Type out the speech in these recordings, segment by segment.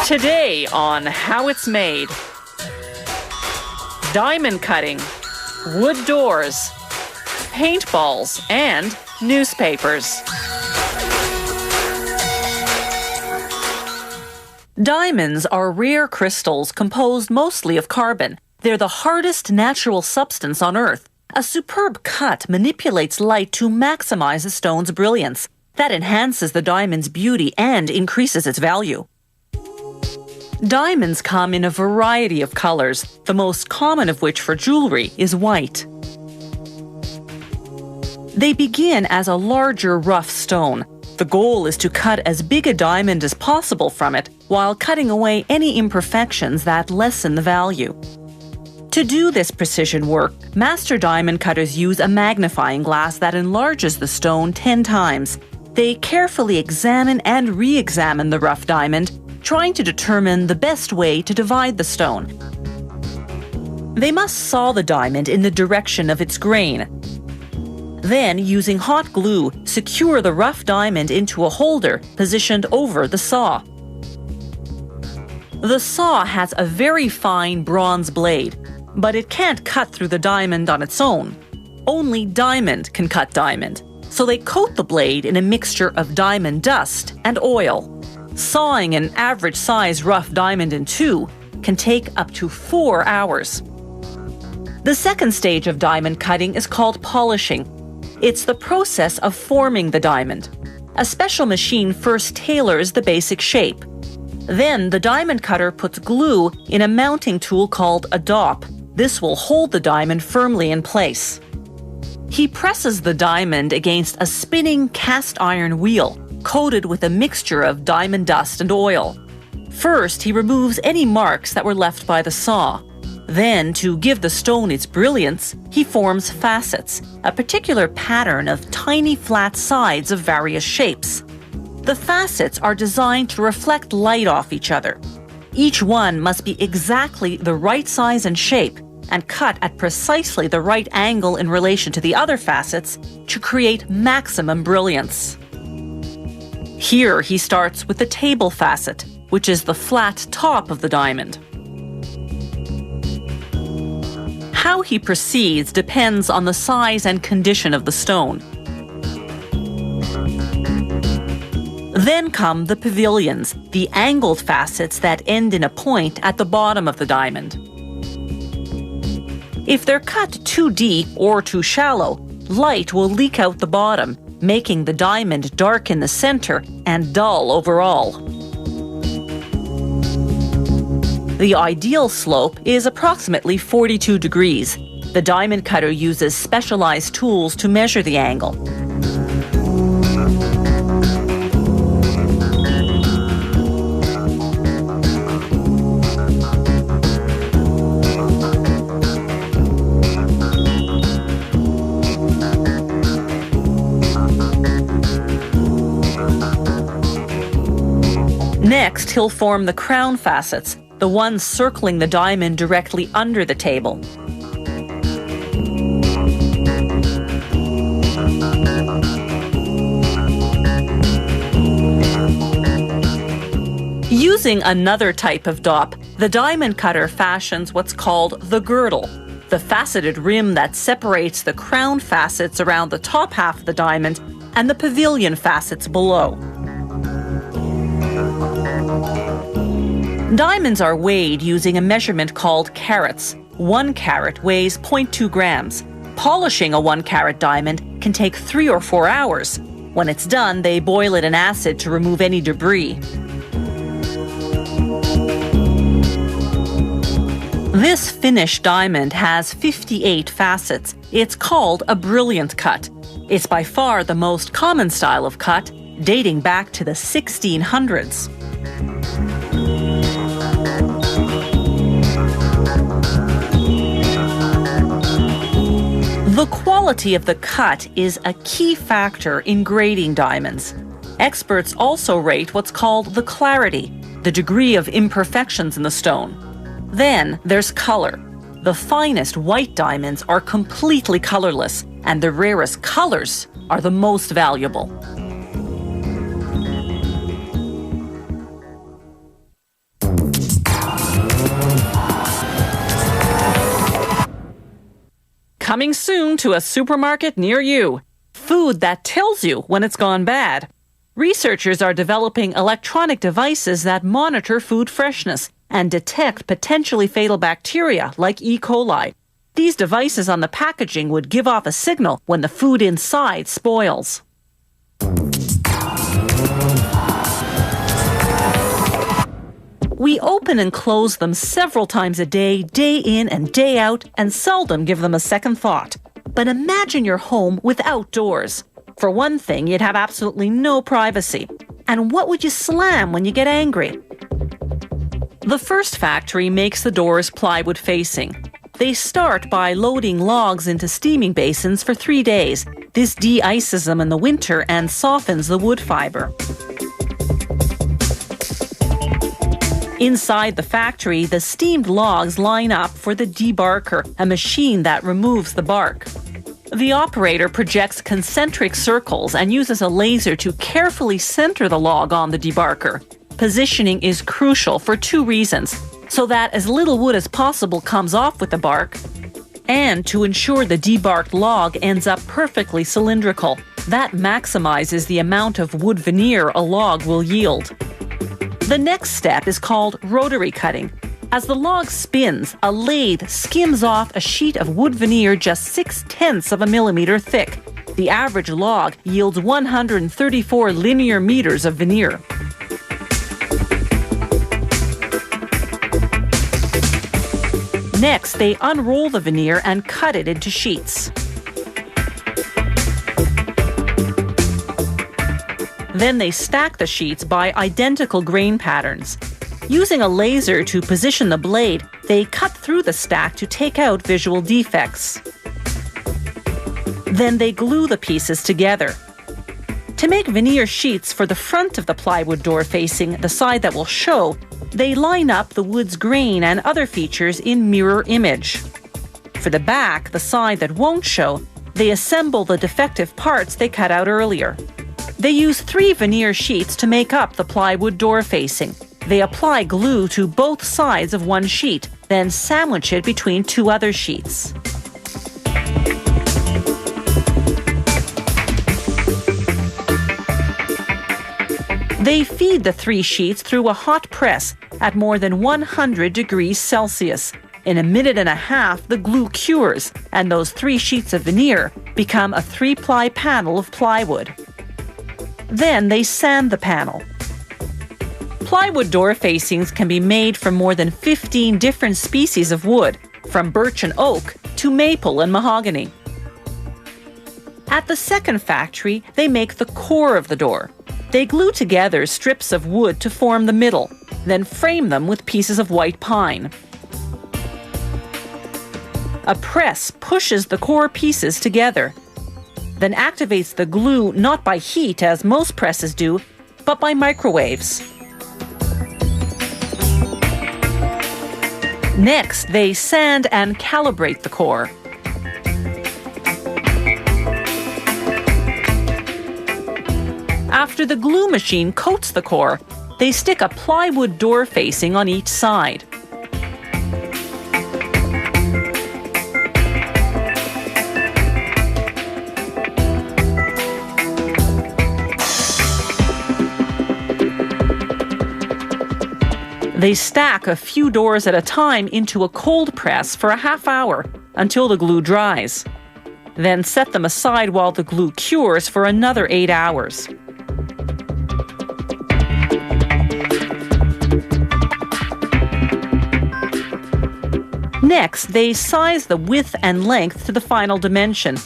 Today on How It's Made. Diamond cutting, wood doors, paintballs, and newspapers. Diamonds are rare crystals composed mostly of carbon. They're the hardest natural substance on Earth. A superb cut manipulates light to maximize a stone's brilliance. That enhances the diamond's beauty and increases its value. Diamonds come in a variety of colors, the most common of which for jewelry is white. They begin as a larger, rough stone. The goal is to cut as big a diamond as possible from it, while cutting away any imperfections that lessen the value. To do this precision work, master diamond cutters use a magnifying glass that enlarges the stone 10 times. They carefully examine and re-examine the rough diamond, trying to determine the best way to divide the stone. They must saw the diamond in the direction of its grain. Then, using hot glue, secure the rough diamond into a holder positioned over the saw. The saw has a very fine bronze blade, but it can't cut through the diamond on its own. Only diamond can cut diamond, so they coat the blade in a mixture of diamond dust and oil. Sawing an average-size rough diamond in two can take up to 4 hours. The second stage of diamond cutting is called polishing. It's the process of forming the diamond. A special machine first tailors the basic shape. Then the diamond cutter puts glue in a mounting tool called a dop. This will hold the diamond firmly in place. He presses the diamond against a spinning cast iron wheel coated with a mixture of diamond dust and oil. First, he removes any marks that were left by the saw. Then, to give the stone its brilliance, he forms facets, a particular pattern of tiny flat sides of various shapes. The facets are designed to reflect light off each other. Each one must be exactly the right size and shape and cut at precisely the right angle in relation to the other facets to create maximum brilliance. Here he starts with the table facet, which is the flat top of the diamond. How he proceeds depends on the size and condition of the stone. Then come the pavilions, the angled facets that end in a point at the bottom of the diamond. If they're cut too deep or too shallow, light will leak out the bottom, making the diamond dark in the center and dull overall. The ideal slope is approximately 42 degrees. The diamond cutter uses specialized tools to measure the angle. Next, he'll form the crown facets, the ones circling the diamond directly under the table. Using another type of dop, the diamond cutter fashions what's called the girdle, the faceted rim that separates the crown facets around the top half of the diamond and the pavilion facets below. Diamonds are weighed using a measurement called carats. 1 carat weighs 0.2 grams. Polishing a 1-carat diamond can take 3 or 4 hours. When it's done, they boil it in acid to remove any debris. This finished diamond has 58 facets. It's called a brilliant cut. It's by far the most common style of cut, dating back to the 1600s. The quality of the cut is a key factor in grading diamonds. Experts also rate what's called the clarity, the degree of imperfections in the stone. Then there's color. The finest white diamonds are completely colorless, and the rarest colors are the most valuable. Coming soon to a supermarket near you. Food that tells you when it's gone bad. Researchers are developing electronic devices that monitor food freshness and detect potentially fatal bacteria like E. coli. These devices on the packaging would give off a signal when the food inside spoils. We open and close them several times a day in and day out, and seldom give them a second thought. But imagine your home without doors. For one thing, you'd have absolutely no privacy. And what would you slam when you get angry? The first factory makes the doors plywood facing. They start by loading logs into steaming basins for 3 days. This de-ices them in the winter and softens the wood fiber. Inside the factory, the steamed logs line up for the debarker, a machine that removes the bark. The operator projects concentric circles and uses a laser to carefully center the log on the debarker. Positioning is crucial for 2 reasons: so that as little wood as possible comes off with the bark, and to ensure the debarked log ends up perfectly cylindrical. That maximizes the amount of wood veneer a log will yield. The next step is called rotary cutting. As the log spins, a lathe skims off a sheet of wood veneer just 0.6 of a millimeter thick. The average log yields 134 linear meters of veneer. Next, they unroll the veneer and cut it into sheets. Then they stack the sheets by identical grain patterns. Using a laser to position the blade, they cut through the stack to take out visual defects. Then they glue the pieces together. To make veneer sheets for the front of the plywood door facing, the side that will show, they line up the wood's grain and other features in mirror image. For the back, the side that won't show, they assemble the defective parts they cut out earlier. They use 3 veneer sheets to make up the plywood door facing. They apply glue to both sides of one sheet, then sandwich it between 2 other sheets. They feed the 3 sheets through a hot press at more than 100 degrees Celsius. In 1.5 minutes, the glue cures, and those 3 sheets of veneer become a 3-ply panel of plywood. Then they sand the panel. Plywood door facings can be made from more than 15 different species of wood, from birch and oak to maple and mahogany. At the second factory, they make the core of the door. They glue together strips of wood to form the middle, then frame them with pieces of white pine. A press pushes the core pieces together, then activates the glue not by heat as most presses do, but by microwaves. Next, they sand and calibrate the core. After the glue machine coats the core, they stick a plywood door facing on each side. They stack a few doors at a time into a cold press for a half hour until the glue dries. Then set them aside while the glue cures for another 8 hours. Next, they size the width and length to the final dimension,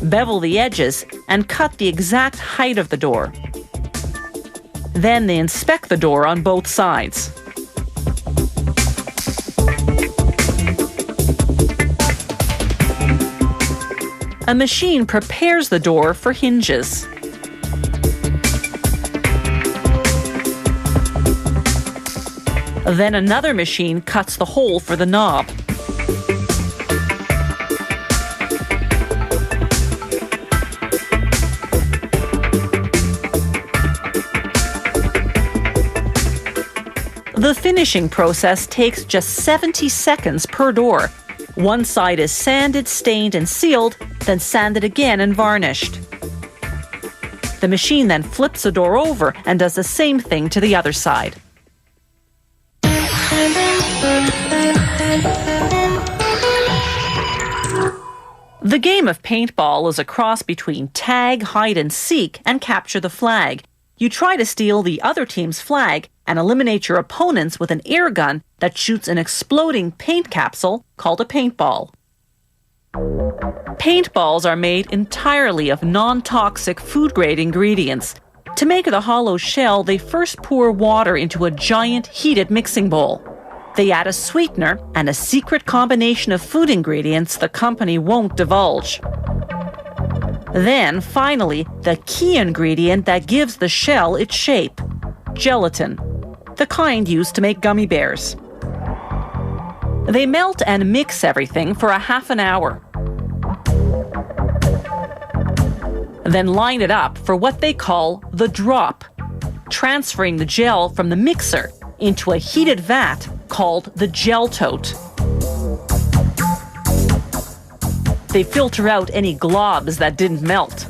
bevel the edges, and cut the exact height of the door. Then they inspect the door on both sides. A machine prepares the door for hinges. Then another machine cuts the hole for the knob. The finishing process takes just 70 seconds per door. One side is sanded, stained, and sealed, then sanded again and varnished. The machine then flips the door over and does the same thing to the other side. The game of paintball is a cross between tag, hide and seek, and capture the flag. You try to steal the other team's flag and eliminate your opponents with an air gun that shoots an exploding paint capsule called a paintball. Paintballs are made entirely of non-toxic food-grade ingredients. To make the hollow shell, they first pour water into a giant heated mixing bowl. They add a sweetener and a secret combination of food ingredients the company won't divulge. Then, finally, the key ingredient that gives the shell its shape: gelatin, the kind used to make gummy bears. They melt and mix everything for a half an hour. Then line it up for what they call the drop, transferring the gel from the mixer into a heated vat called the gel tote. They filter out any globs that didn't melt.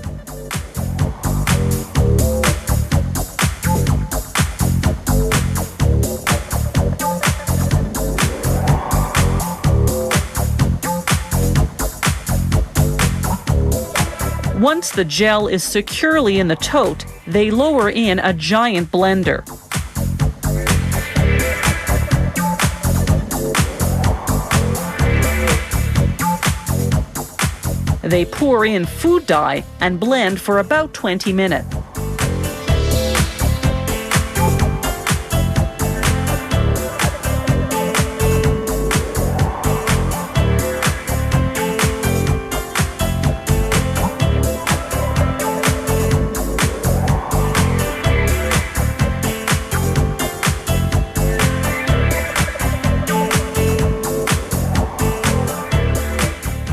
Once the gel is securely in the tote, they lower in a giant blender. They pour in food dye and blend for about 20 minutes.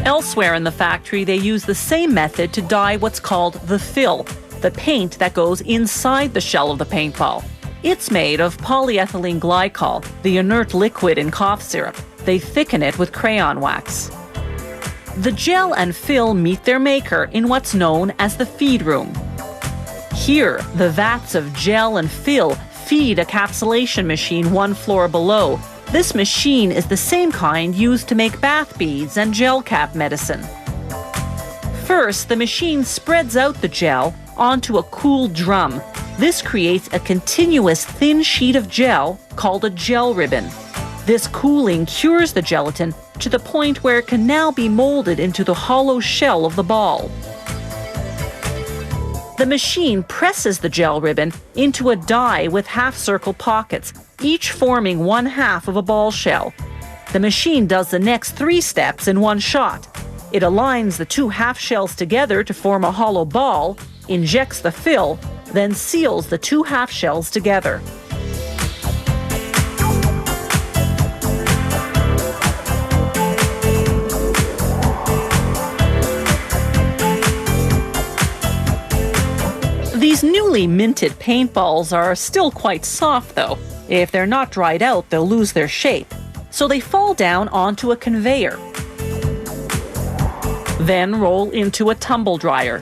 Elsewhere in the factory, they use the same method to dye what's called the fill, the paint that goes inside the shell of the paintball. It's made of polyethylene glycol, the inert liquid in cough syrup. They thicken it with crayon wax. The gel and fill meet their maker in what's known as the feed room. Here, the vats of gel and fill feed a capsulation machine one floor below. This machine is the same kind used to make bath beads and gel cap medicine. First, the machine spreads out the gel onto a cool drum. This creates a continuous thin sheet of gel called a gel ribbon. This cooling cures the gelatin to the point where it can now be molded into the hollow shell of the ball. The machine presses the gel ribbon into a die with half-circle pockets, each forming one half of a ball shell. The machine does the next 3 steps in one shot. It aligns the 2 half shells together to form a hollow ball, injects the fill, then seals the 2 half shells together. These newly minted paintballs are still quite soft, though. If they're not dried out, they'll lose their shape. So they fall down onto a conveyor. Then roll into a tumble dryer.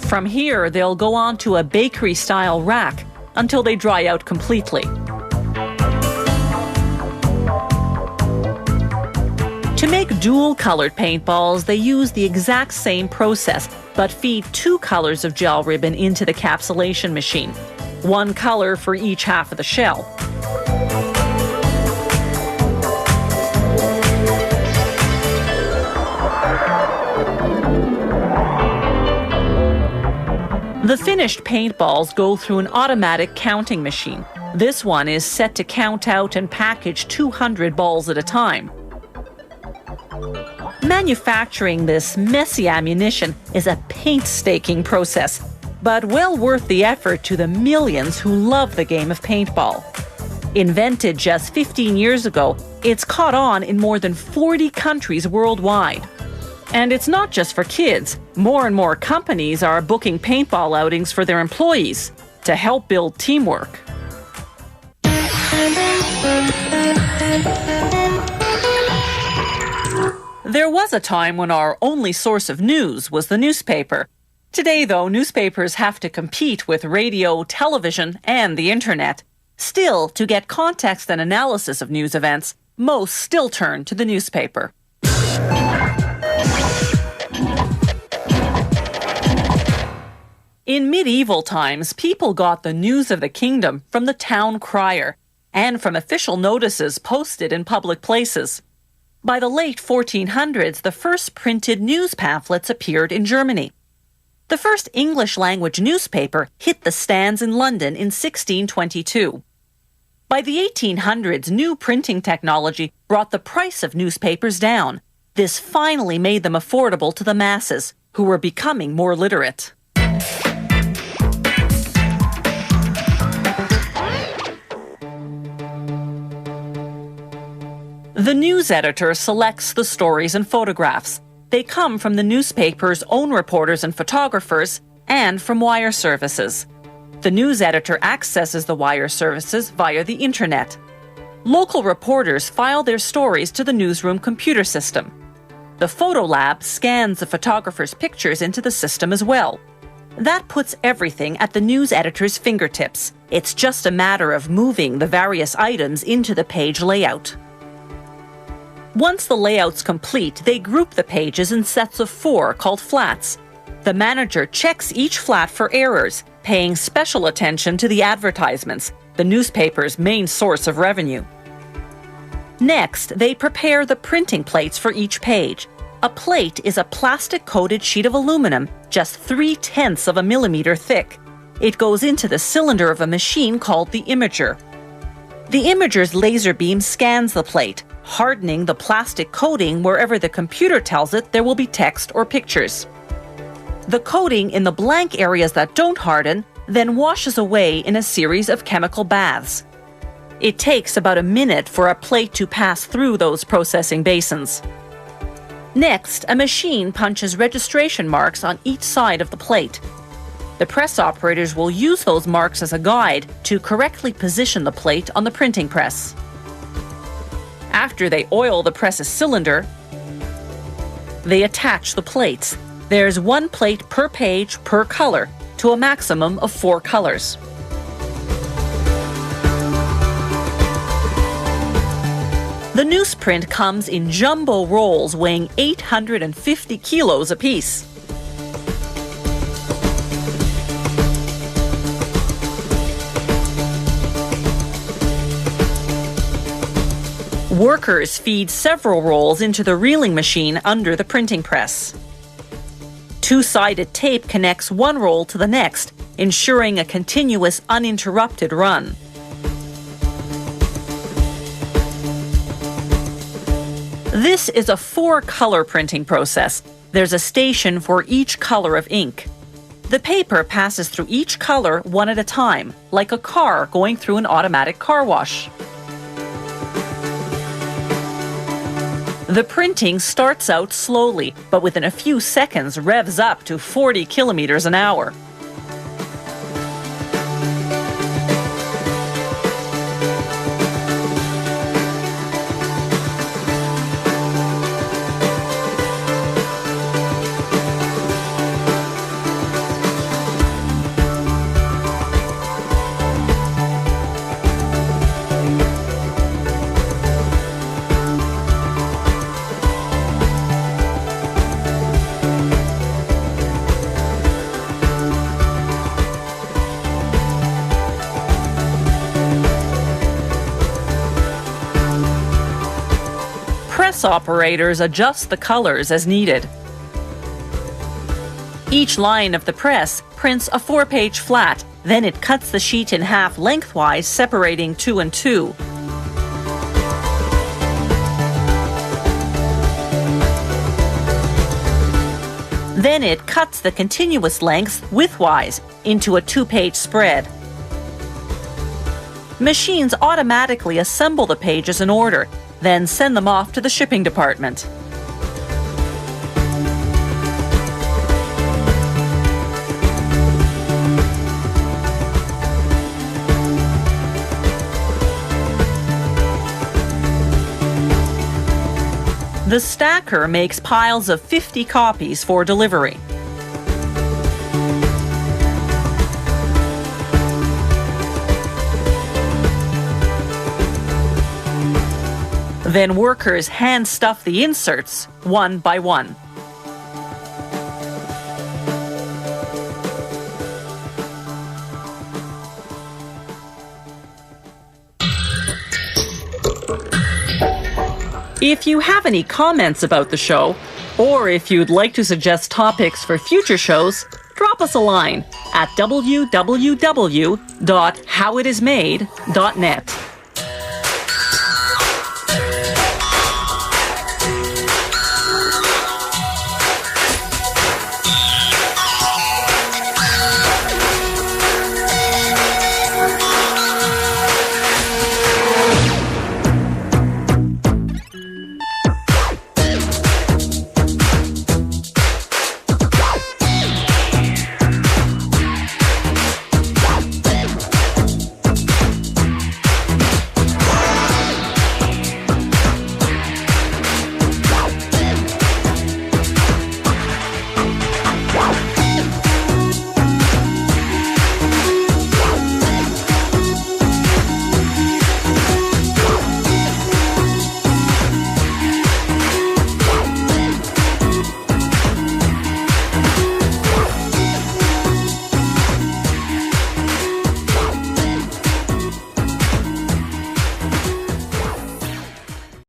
From here, they'll go onto a bakery-style rack until they dry out completely. To make dual-colored paintballs, they use the exact same process, but feed 2 colors of gel ribbon into the capsulation machine, 1 color for each half of the shell. The finished paintballs go through an automatic counting machine. This one is set to count out and package 200 balls at a time. Manufacturing this messy ammunition is a painstaking process, but well worth the effort to the millions who love the game of paintball. Invented just 15 years ago, it's caught on in more than 40 countries worldwide. And it's not just for kids. More and more companies are booking paintball outings for their employees. to help build teamwork. There was a time when our only source of news was the newspaper. Today, though, newspapers have to compete with radio, television, and the internet. Still, to get context and analysis of news events, most still turn to the newspaper. In medieval times, people got the news of the kingdom from the town crier and from official notices posted in public places. By the late 1400s, the first printed news pamphlets appeared in Germany. The first English-language newspaper hit the stands in London in 1622. By the 1800s, new printing technology brought the price of newspapers down. This finally made them affordable to the masses, who were becoming more literate. The news editor selects the stories and photographs. They come from the newspaper's own reporters and photographers and from wire services. The news editor accesses the wire services via the internet. Local reporters file their stories to the newsroom computer system. The photo lab scans the photographer's pictures into the system as well. That puts everything at the news editor's fingertips. It's just a matter of moving the various items into the page layout. Once the layout's complete, they group the pages in sets of 4 called flats. The manager checks each flat for errors, paying special attention to the advertisements, the newspaper's main source of revenue. Next, they prepare the printing plates for each page. A plate is a plastic-coated sheet of aluminum, just 0.3 of a millimeter thick. It goes into the cylinder of a machine called the imager. The imager's laser beam scans the plate, hardening the plastic coating wherever the computer tells it there will be text or pictures. The coating in the blank areas that don't harden then washes away in a series of chemical baths. It takes about a minute for a plate to pass through those processing basins. Next, a machine punches registration marks on each side of the plate. The press operators will use those marks as a guide to correctly position the plate on the printing press. After they oil the press's cylinder, they attach the plates. There's 1 plate per page per color, to a maximum of 4 colors. The newsprint comes in jumbo rolls weighing 850 kilos apiece. Workers feed several rolls into the reeling machine under the printing press. 2-sided tape connects one roll to the next, ensuring a continuous, uninterrupted run. This is a 4-color printing process. There's a station for each color of ink. The paper passes through each color one at a time, like a car going through an automatic car wash. The printing starts out slowly, but within a few seconds revs up to 40 kilometers an hour. Press operators adjust the colors as needed. Each line of the press prints a 4-page flat, then it cuts the sheet in half lengthwise, separating 2 and 2. Then it cuts the continuous lengths widthwise into a 2-page spread. Machines automatically assemble the pages in order, then send them off to the shipping department. The stacker makes piles of 50 copies for delivery. Then workers hand stuff the inserts one by one. If you have any comments about the show, or if you'd like to suggest topics for future shows, drop us a line at www.howitismade.net.